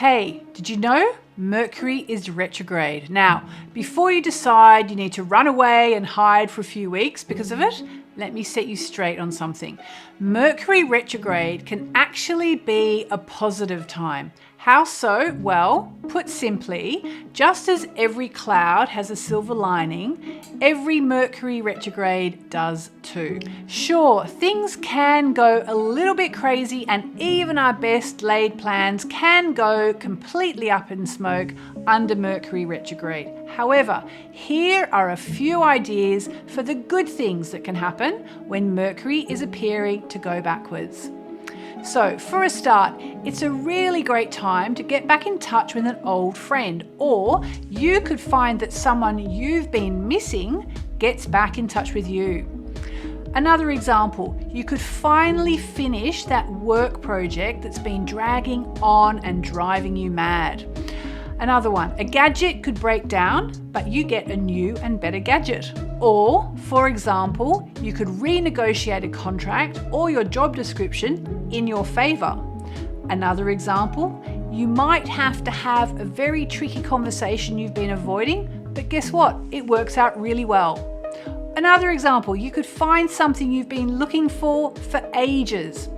Hey, did you know Mercury is retrograde? Now, before you decide you need to run away and hide for a few weeks because of it, let me set you straight on something. Mercury retrograde can actually be a positive time. How so? Well, put simply, just as every cloud has a silver lining, every Mercury retrograde does too. Sure, things can go a little bit crazy and even our best laid plans can go completely up in smoke under Mercury retrograde. However, here are a few ideas for the good things that can happen when Mercury is appearing to go backwards. So for a start, it's a really great time to get back in touch with an old friend, or you could find that someone you've been missing gets back in touch with you. Another example, you could finally finish that work project that's been dragging on and driving you mad. Another one, a gadget could break down, but you get a new and better gadget. Or, for example, you could renegotiate a contract or your job description in your favor. Another example, you might have to have a very tricky conversation you've been avoiding, but guess what? It works out really well. Another example, you could find something you've been looking for ages.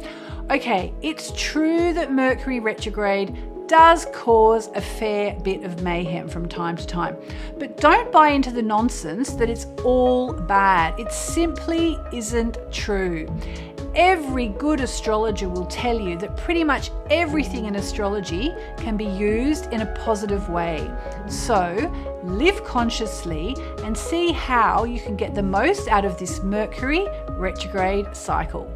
Okay, it's true that Mercury retrograde does cause a fair bit of mayhem from time to time. But don't buy into the nonsense that it's all bad. It simply isn't true. Every good astrologer will tell you that pretty much everything in astrology can be used in a positive way. So live consciously and see how you can get the most out of this Mercury retrograde cycle.